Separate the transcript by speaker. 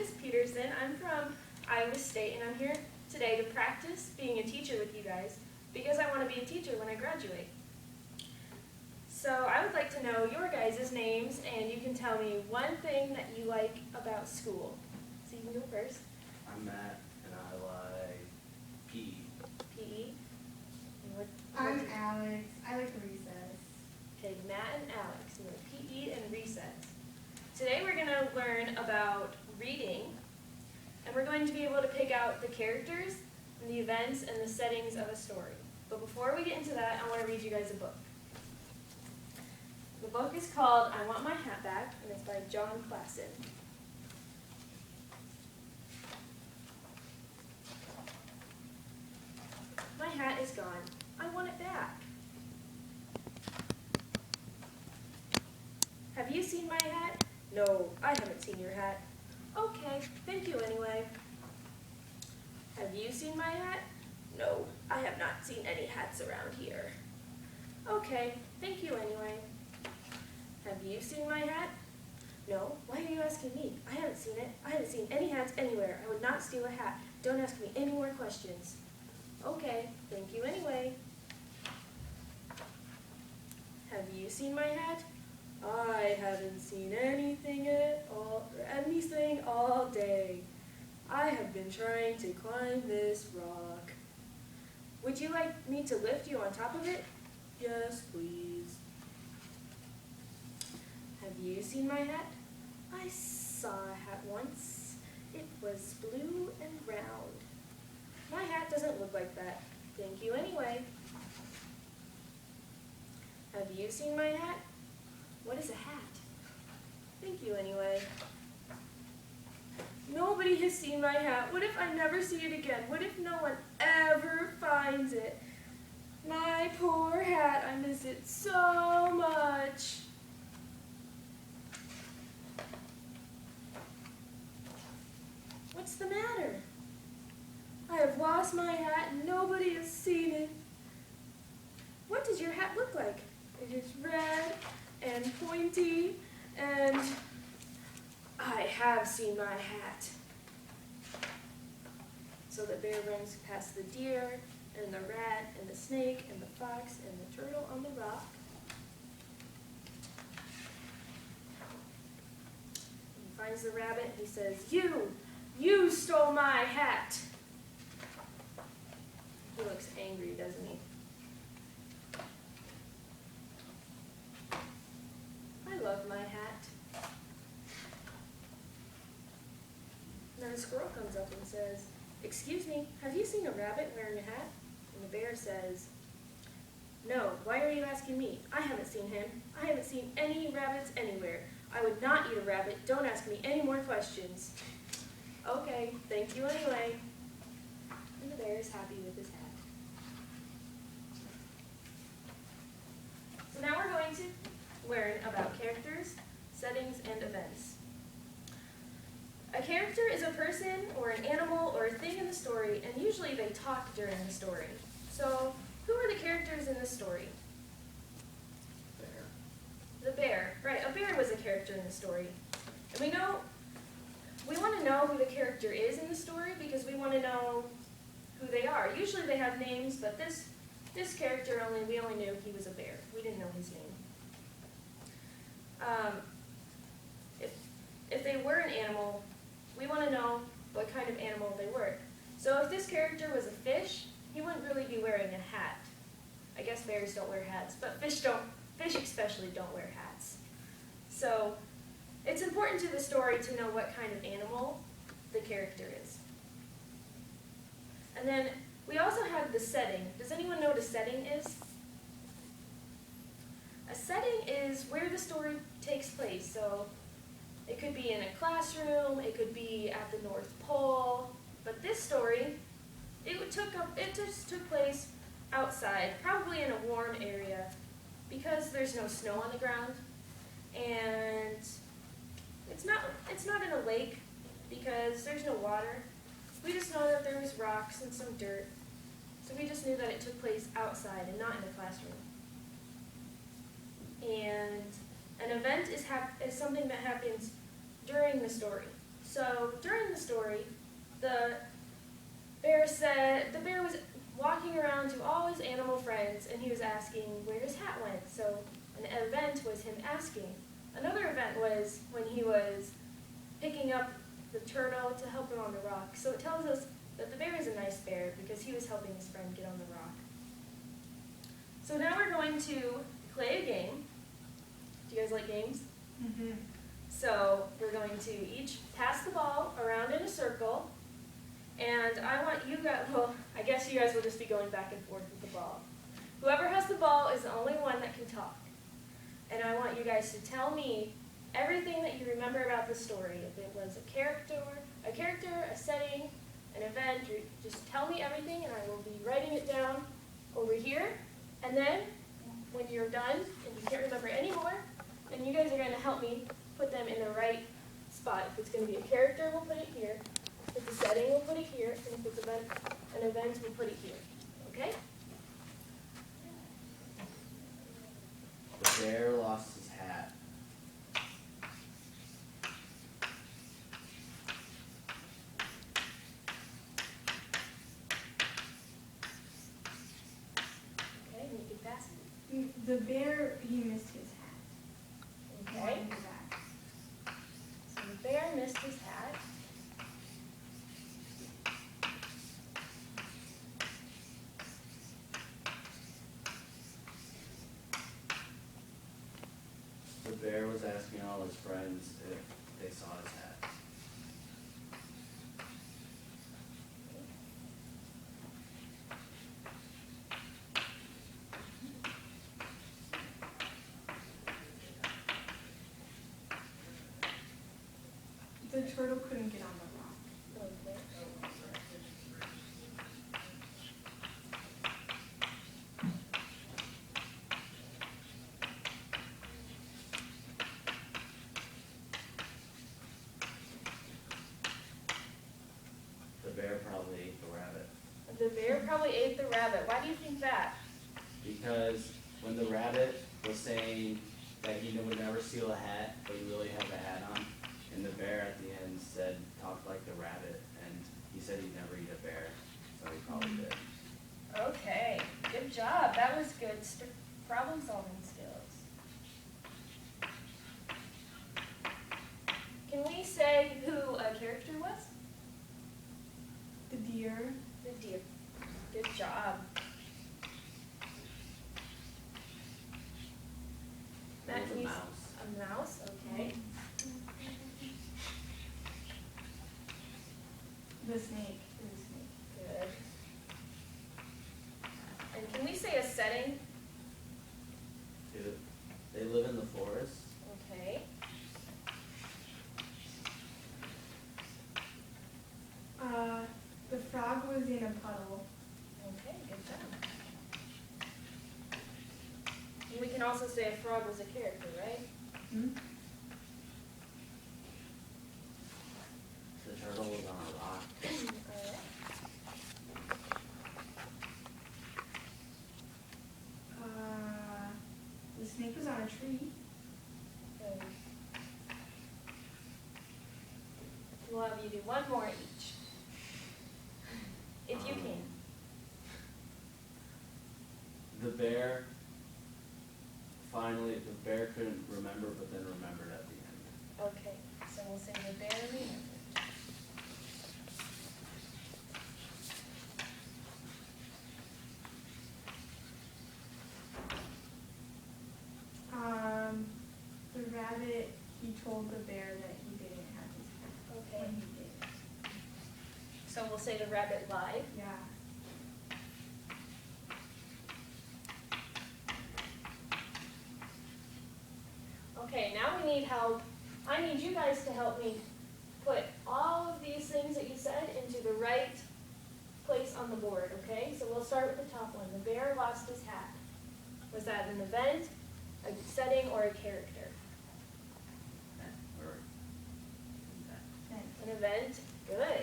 Speaker 1: Miss Peterson. I'm from Iowa State, and I'm here today to practice being a teacher with you guys because I want to be a teacher when I graduate. So I would like to know your guys' names, and you can tell me one thing that you like about school. So you can go first.
Speaker 2: I'm Matt, and I like PE.
Speaker 1: PE. And
Speaker 3: I'm Alex. I like recess.
Speaker 1: Okay, Matt and Alex, you like PE and recess. Today we're going to learn about reading, and we're going to be able to pick out the characters and the events and the settings of a story. But before we get into that, I want to read you guys a book. The book is called I Want My Hat Back, and it's by John Klassen. My hat is gone. I want it back. Have you seen my hat? No, I haven't seen your hat. Okay, thank you anyway. Have you seen my hat? No, I have not seen any hats around here. Okay, thank you anyway. Have you seen my hat? No, why are you asking me? I haven't seen it. I haven't seen any hats anywhere. I would not steal a hat. Don't ask me any more questions. Okay, thank you anyway. Have you seen my hat? I haven't seen anything all day. I have been trying to climb this rock. Would you like me to lift you on top of it? Yes, please. Have you seen my hat? I saw a hat once. It was blue and round. My hat doesn't look like that. Thank you anyway. Have you seen my hat? What is a hat? Thank you anyway. Nobody has seen my hat. What if I never see it again? What if no one ever finds it? My poor hat, I miss it so much. What's the matter? I have lost my hat and nobody has seen it. What does your hat look like? It is red and pointy, and I have seen my hat. So the bear runs past the deer, and the rat, and the snake, and the fox, and the turtle on the rock. He finds the rabbit, and he says, You stole my hat. He looks angry, doesn't he? I love my hat. Then a squirrel comes up and says, Excuse me, have you seen a rabbit wearing a hat? And the bear says, No, why are you asking me? I haven't seen him. I haven't seen any rabbits anywhere. I would not eat a rabbit. Don't ask me any more questions. Okay, thank you anyway. And the bear is happy with his hat. So now we're going to learn about characters, settings, and events. A character is a person or an animal or a thing in the story, and usually they talk during the story. So, who are the characters in this story?
Speaker 2: Bear.
Speaker 1: The bear. Right, a bear was a character in the story. And we want to know who the character is in the story because we want to know who they are. Usually they have names, but this character we only knew he was a bear. We didn't know his name. If they were an animal, we want to know what kind of animal they were. So if this character was a fish, he wouldn't really be wearing a hat. I guess bears don't wear hats, but fish especially don't wear hats. So it's important to the story to know what kind of animal the character is. And then we also have the setting. Does anyone know what a setting is? A setting is where the story takes place. So it could be in a classroom, it could be at the North Pole, but this story, it just took place outside, probably in a warm area, because there's no snow on the ground, and it's not in a lake because there's no water. We just know that there was rocks and some dirt, so we just knew that it took place outside and not in a classroom. And an event is something that happens during the story. So during the story, the bear was walking around to all his animal friends, and he was asking where his hat went. So an event was him asking. Another event was when he was picking up the turtle to help him on the rock. So it tells us that the bear is a nice bear because he was helping his friend get on the rock. So now we're going to play a game. Do you guys like games?
Speaker 3: Mm-hmm.
Speaker 1: So we're going to each pass the ball around in a circle, and I want you guys, well, I guess you guys will just be going back and forth with the ball. Whoever has the ball is the only one that can talk. And I want you guys to tell me everything that you remember about the story. If it was a character, a setting, an event, or just tell me everything, and I will be writing it down over here. And then, when you're done, and you can't remember any more, then you guys are going to help me put them in the right spot. If it's going to be a character, we'll put it here. If it's a setting, we'll put it here. And if it's an event, we'll put it here. Okay?
Speaker 2: The bear lost his hat.
Speaker 1: Okay, and you can pass it.
Speaker 3: The bear, he missed his hat.
Speaker 1: Okay?
Speaker 3: Going back.
Speaker 1: So the bear missed his hat.
Speaker 2: The bear was asking all his friends if they saw his hat.
Speaker 3: The turtle couldn't get on the rock.
Speaker 1: Okay.
Speaker 2: The bear probably ate the rabbit.
Speaker 1: The bear probably ate the rabbit. Why do you think that?
Speaker 2: Because when the rabbit was saying that he would never steal a hat, but he really had the hat on, and the bear at the end said, talked like the rabbit, and he said he'd never eat a bear, so he probably did.
Speaker 1: Okay, good job. That was good problem-solving skills. Can we say who a character was?
Speaker 3: The deer.
Speaker 1: The deer. Good job.
Speaker 2: It
Speaker 1: Matt,
Speaker 2: was
Speaker 1: can
Speaker 2: a
Speaker 1: you
Speaker 2: mouse.
Speaker 1: a mouse, okay.
Speaker 3: The snake. It was a snake.
Speaker 1: Good. And can we say a setting?
Speaker 2: They live in the forest.
Speaker 1: Okay.
Speaker 3: The frog was in a puddle.
Speaker 1: Okay, good job. And we can also say a frog was a character, right?
Speaker 3: Hmm?
Speaker 2: The turtle was on a rock.
Speaker 1: Alright.
Speaker 3: The snake was on a tree.
Speaker 1: Good. We'll have you do one more each. If you can.
Speaker 2: The bear, finally, the bear couldn't remember, but then remembered at the end.
Speaker 1: Okay, so we'll say the bear remembered.
Speaker 3: The rabbit, he told the bear that he didn't have his hat
Speaker 1: Okay.
Speaker 3: when he did.
Speaker 1: So we'll say the rabbit lied.
Speaker 3: Yeah.
Speaker 1: Okay, now we need help. I need you guys to help me put all of these things that you said into the right place on the board, okay? So we'll start with the top one. The bear lost his hat. Was that an event, a setting, or a character?
Speaker 2: Or that.
Speaker 3: Then
Speaker 1: An event. Good.